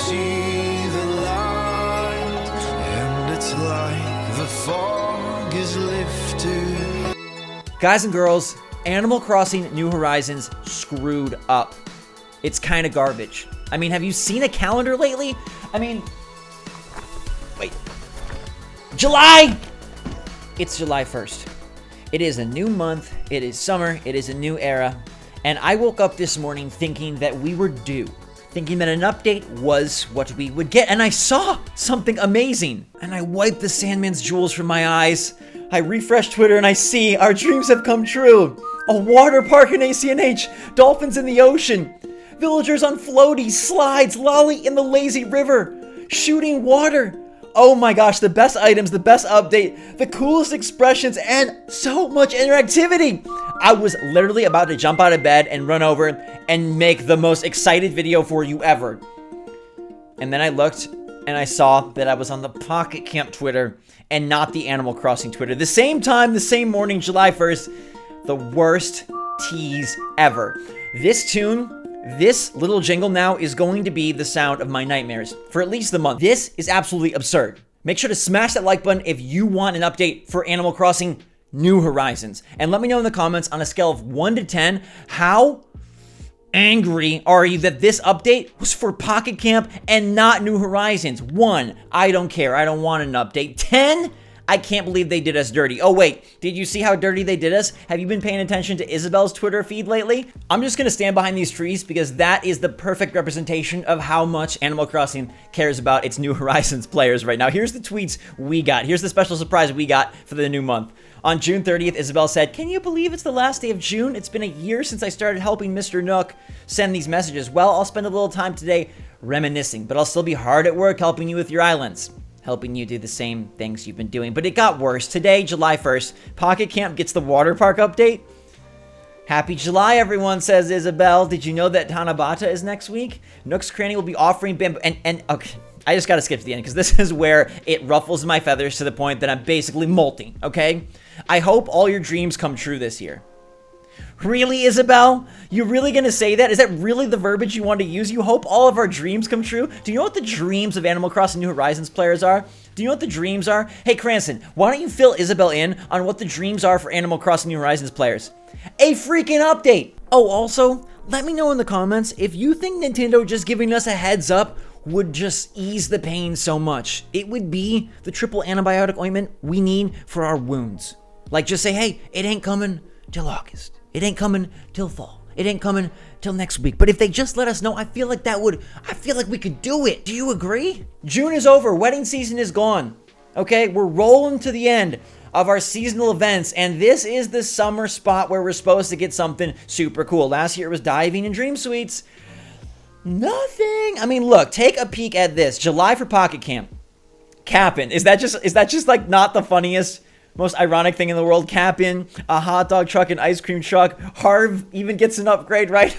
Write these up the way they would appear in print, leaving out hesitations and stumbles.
see the light, and it's like the fog is lifted. Guys and girls, Animal Crossing New Horizons screwed up. It's kind of garbage. I mean, have you seen a calendar lately? I mean, wait. July! It's July 1st. It is a new month. It is summer. It is a new era. And I woke up this morning thinking that we were due. Thinking that an update was what we would get. And I saw something amazing. And I wiped the Sandman's jewels from my eyes. I refreshed Twitter and I see our dreams have come true. A water park in ACNH. Dolphins in the ocean. Villagers on floaties, slides, lolly in the lazy river. Shooting water. Oh my gosh, the best items, the best update, the coolest expressions, and so much interactivity. I was literally about to jump out of bed and run over and make the most excited video for you ever. And then I looked and I saw that I was on the Pocket Camp Twitter and not the Animal Crossing Twitter. The same time, the same morning, July 1st, the worst tease ever. This tune, this little jingle now is going to be the sound of my nightmares for at least the month. This is absolutely absurd. Make sure to smash that like button if you want an update for Animal Crossing New Horizons. And let me know in the comments on a scale of 1 to 10, how angry are you that this update was for Pocket Camp and not New Horizons? 1, I don't care. I don't want an update. 10, I can't believe they did us dirty. Oh wait, did you see how dirty they did us? Have you been paying attention to Isabelle's Twitter feed lately? I'm just gonna stand behind these trees because that is the perfect representation of how much Animal Crossing cares about its New Horizons players right now. Here's the tweets we got. Here's the special surprise we got for the new month. On June 30th, Isabelle said, "Can you believe it's the last day of June? It's been a year since I started helping Mr. Nook send these messages. Well, I'll spend a little time today reminiscing, but I'll still be hard at work helping you with your islands. Helping you do the same things you've been doing." But it got worse. Today, July 1st, Pocket Camp gets the water park update. Happy July, everyone, says Isabelle. Did you know that Tanabata is next week? Nook's Cranny will be offering bamboo. And okay, I just gotta skip to the end because this is where it ruffles my feathers to the point that I'm basically molting, okay? I hope all your dreams come true this year. Really, Isabelle? You really gonna say that? Is that really the verbiage you want to use? You hope all of our dreams come true? Do you know what the dreams of Animal Crossing New Horizons players are? Do you know what the dreams are? Hey, Cranston, why don't you fill Isabelle in on what the dreams are for Animal Crossing New Horizons players? A freaking update! Oh, also, let me know in the comments if you think Nintendo just giving us a heads up would just ease the pain so much. It would be the triple antibiotic ointment we need for our wounds. Like, just say, hey, it ain't coming till August. It ain't coming till fall. It ain't coming till next week. But if they just let us know, I feel like we could do it. Do you agree? June is over. Wedding season is gone. Okay, we're rolling to the end of our seasonal events, and this is the summer spot where we're supposed to get something super cool. Last year it was diving and dream suites. Nothing. I mean, look, take a peek at this. July for Pocket Camp. Cappin'. Is that just like not the funniest, most ironic thing in the world? Cappin', a hot dog truck, an ice cream truck. Harv even gets an upgrade, right?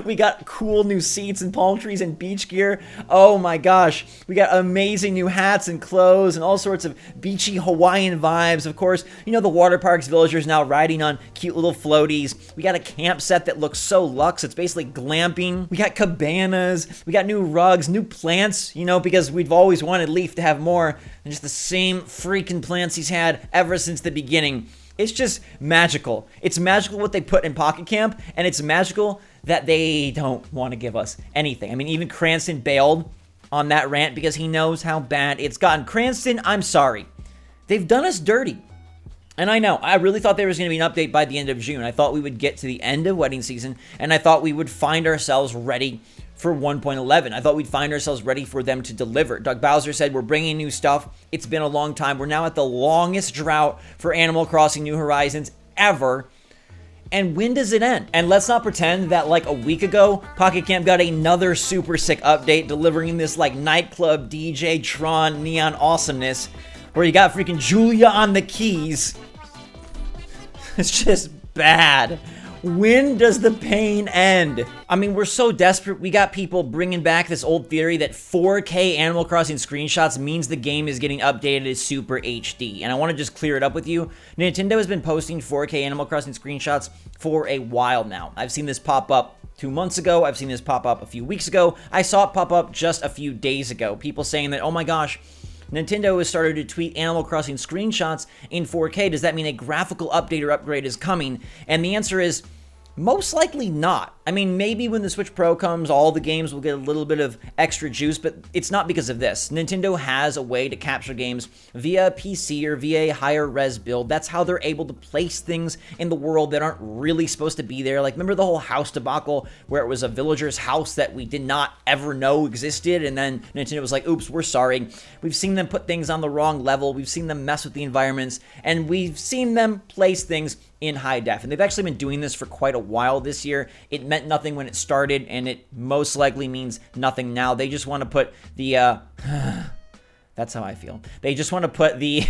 We got cool new seats and palm trees and beach gear. Oh my gosh. We got amazing new hats and clothes and all sorts of beachy Hawaiian vibes. Of course, you know, the water park's villagers now riding on cute little floaties. We got a camp set that looks so luxe. It's basically glamping. We got cabanas. We got new rugs, new plants, you know, because we've always wanted Leaf to have more than just the same freaking plants he's had ever since the beginning. It's just magical. It's magical what they put in Pocket Camp, and it's magical that they don't want to give us anything. I mean, even Cranston bailed on that rant because he knows how bad it's gotten. Cranston, I'm sorry. They've done us dirty. And I know, I really thought there was going to be an update by the end of June. I thought we would get to the end of wedding season, and I thought we would find ourselves ready for 1.11. I thought we'd find ourselves ready for them to deliver. Doug Bowser said, we're bringing new stuff. It's been a long time. We're now at the longest drought for Animal Crossing New Horizons ever. And when does it end? And let's not pretend that like a week ago, Pocket Camp got another super sick update delivering this like nightclub DJ Tron neon awesomeness where you got freaking Julia on the keys. It's just bad. When does the pain end? I mean, we're so desperate. We got people bringing back this old theory that 4K Animal Crossing screenshots means the game is getting updated as Super HD. And I want to just clear it up with you. Nintendo has been posting 4K Animal Crossing screenshots for a while now. I've seen this pop up 2 months ago. I've seen this pop up a few weeks ago. I saw it pop up just a few days ago. People saying that, oh my gosh, Nintendo has started to tweet Animal Crossing screenshots in 4K. Does that mean a graphical update or upgrade is coming? And the answer is most likely not. I mean, maybe when the Switch Pro comes, all the games will get a little bit of extra juice, but it's not because of this. Nintendo has a way to capture games via PC or via a higher res build. That's how they're able to place things in the world that aren't really supposed to be there. Like, remember the whole house debacle where it was a villager's house that we did not ever know existed, and then Nintendo was like, oops, we're sorry. We've seen them put things on the wrong level. We've seen them mess with the environments, and we've seen them place things in high def. And they've actually been doing this for quite a while this year. It meant nothing when it started, and it most likely means nothing now. They just want to put the that's how I feel. They just want to put the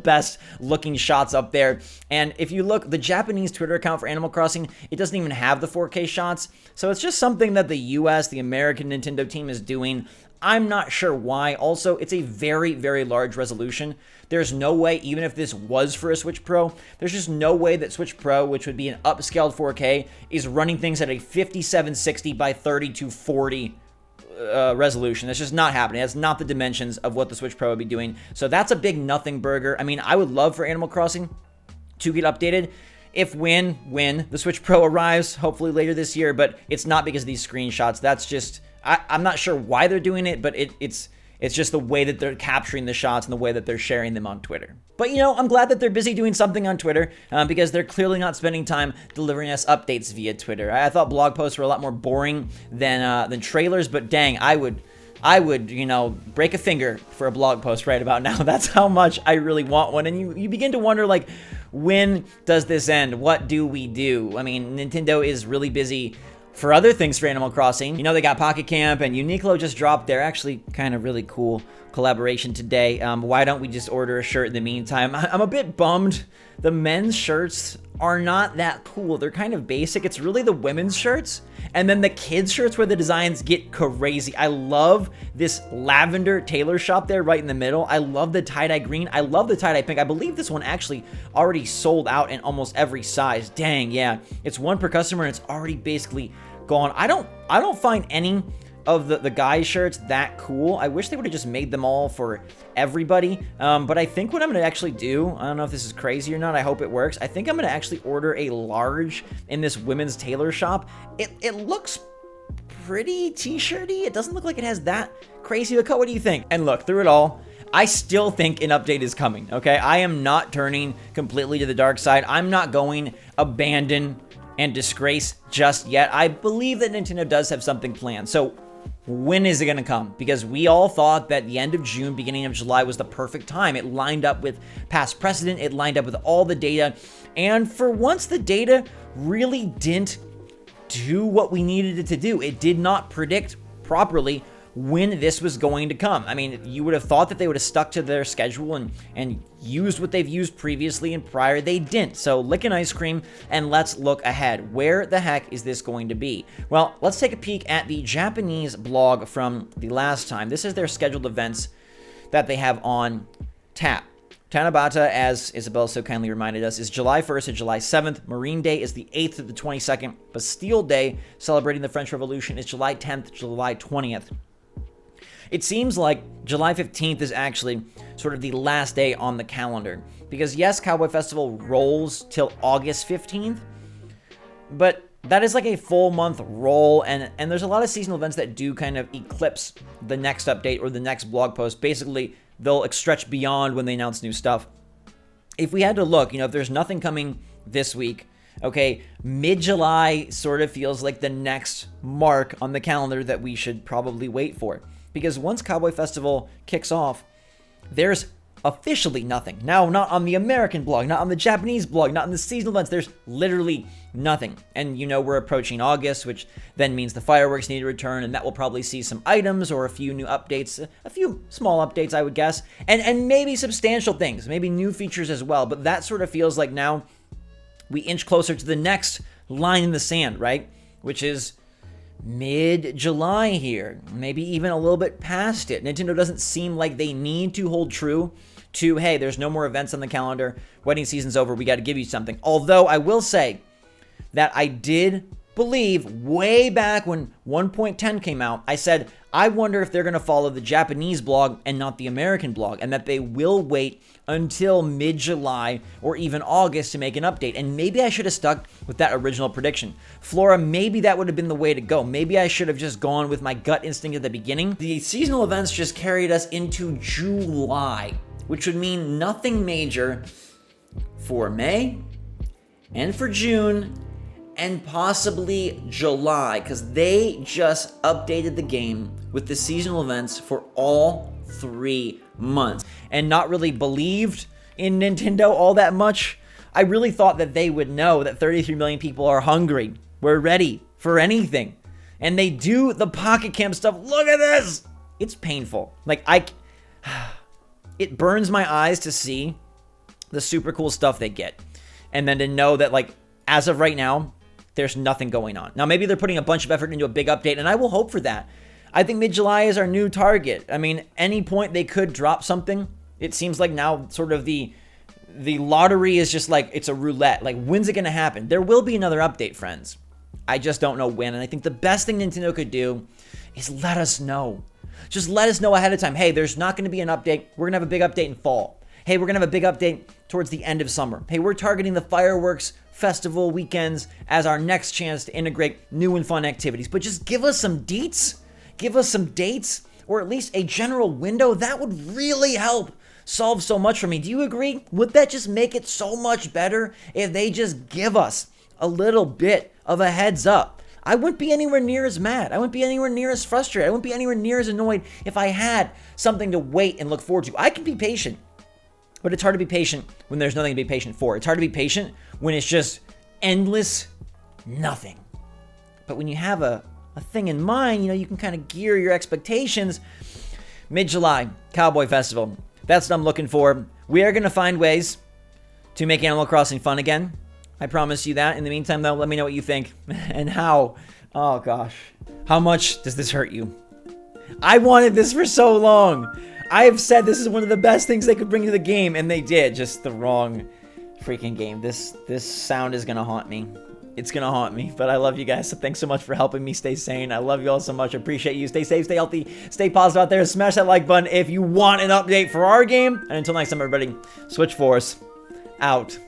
best looking shots up there. And if you look, the Japanese Twitter account for Animal Crossing, it doesn't even have the 4K shots. So it's just something that the US, the American Nintendo team is doing. I'm not sure why. Also, it's a very, very large resolution. There's no way, even if this was for a Switch Pro, there's just no way that Switch Pro, which would be an upscaled 4K, is running things at a 5760 by 3240 resolution. That's just not happening. That's not the dimensions of what the Switch Pro would be doing. So that's a big nothing burger. I mean, I would love for Animal Crossing to get updated if when the Switch Pro arrives, hopefully later this year, but it's not because of these screenshots. That's just, I'm not sure why they're doing it, but it's just the way that they're capturing the shots and the way that they're sharing them on Twitter. But, you know, I'm glad that they're busy doing something on Twitter because they're clearly not spending time delivering us updates via Twitter. I thought blog posts were a lot more boring than trailers, but dang, I would, you know, break a finger for a blog post right about now. That's how much I really want one. And you begin to wonder, like, when does this end? What do we do? I mean, Nintendo is really busy for other things for Animal Crossing. You know, they got Pocket Camp, and Uniqlo just dropped their actually kind of really cool collaboration today. Why don't we just order a shirt in the meantime? I'm a bit bummed. The men's shirts are not that cool. They're kind of basic. It's really the women's shirts. And then the kids' shirts where the designs get crazy. I love this lavender tailor shop there right in the middle. I love the tie-dye green. I love the tie-dye pink. I believe this one actually already sold out in almost every size. Dang, yeah. It's one per customer and it's already basically gone. I don't find any of the guys' shirts that cool. I wish they would have just made them all for everybody. But I think what I'm going to actually do, I don't know if this is crazy or not, I hope it works. I think I'm going to actually order a large in this women's tailor shop. It looks pretty t-shirty. It doesn't look like it has that crazy of a cut. What do you think? And look, through it all, I still think an update is coming, okay? I am not turning completely to the dark side. I'm not going abandon and disgrace just yet. I believe that Nintendo does have something planned. So when is it going to come? Because we all thought that the end of June, beginning of July was the perfect time. It lined up with past precedent. It lined up with all the data. And for once, the data really didn't do what we needed it to do. It did not predict properly when this was going to come. I mean, you would have thought that they would have stuck to their schedule and used what they've used previously and prior. They didn't. So lick an ice cream and let's look ahead. Where the heck is this going to be? Well, let's take a peek at the Japanese blog from the last time. This is their scheduled events that they have on tap. Tanabata, as Isabelle so kindly reminded us, is July 1st to July 7th. Marine Day is the 8th to the 22nd. Bastille Day, celebrating the French Revolution, is July 10th to July 20th. It seems like July 15th is actually sort of the last day on the calendar. Because yes, Cowboy Festival rolls till August 15th, but that is like a full month roll, and there's a lot of seasonal events that do kind of eclipse the next update or the next blog post. Basically, they'll stretch beyond when they announce new stuff. If we had to look, you know, if there's nothing coming this week, okay, mid-July sort of feels like the next mark on the calendar that we should probably wait for. Because once Cowboy Festival kicks off, there's officially nothing. Now, not on the American blog, not on the Japanese blog, not in the seasonal events. There's literally nothing. And you know we're approaching August, which then means the fireworks need to return, and that will probably see some items or a few new updates, a few small updates, I would guess, and maybe substantial things, maybe new features as well. But that sort of feels like now we inch closer to the next line in the sand, right? Which is mid-July here, maybe even a little bit past it. Nintendo doesn't seem like they need to hold true to, hey, there's no more events on the calendar, wedding season's over, we got to give you something. Although I will say that I did believe way back when 1.10 came out, I said, I wonder if they're going to follow the Japanese blog and not the American blog, and that they will wait until mid-July or even August to make an update. And maybe I should have stuck with that original prediction. Flora, maybe that would have been the way to go. Maybe I should have just gone with my gut instinct at the beginning. The seasonal events just carried us into July, which would mean nothing major for May and for June and possibly July, because they just updated the game with the seasonal events for all 3 months and not really believed in Nintendo all that much. I really thought that they would know that 33 million people are hungry. We're ready for anything. And they do the Pocket Camp stuff. Look at this. It's painful. Like, it burns my eyes to see the super cool stuff they get. And then to know that, like, as of right now, there's nothing going on. Now, maybe they're putting a bunch of effort into a big update, and I will hope for that. I think mid-July is our new target. I mean, any point they could drop something. It seems like now sort of the lottery is just like, it's a roulette. Like, when's it going to happen? There will be another update, friends. I just don't know when. And I think the best thing Nintendo could do is let us know. Just let us know ahead of time. Hey, there's not going to be an update. We're going to have a big update in fall. Hey, we're going to have a big update towards the end of summer. Hey, we're targeting the fireworks festival weekends as our next chance to integrate new and fun activities. But just give us some deets. Give us some dates, or at least a general window. That would really help solve so much for me. Do you agree? Would that just make it so much better if they just give us a little bit of a heads up? I wouldn't be anywhere near as mad. I wouldn't be anywhere near as frustrated. I wouldn't be anywhere near as annoyed if I had something to wait and look forward to. I can be patient, but it's hard to be patient when there's nothing to be patient for. It's hard to be patient when it's just endless nothing. But when you have a thing in mind, you can kind of gear your expectations. Mid-July, Cowboy Festival. That's what I'm looking for. We are going to find ways to make Animal Crossing fun again. I promise you that. In the meantime, though, let me know what you think and how. Oh, gosh. How much does this hurt you? I wanted this for so long. I have said this is one of the best things they could bring to the game, and they did. Just the wrong freaking game. This sound is going to haunt me. It's going to haunt me, but I love you guys, so thanks so much for helping me stay sane. I love you all so much. I appreciate you. Stay safe, stay healthy, stay positive out there. Smash that like button if you want an update for our game. And until next time, everybody, SwitchForce out.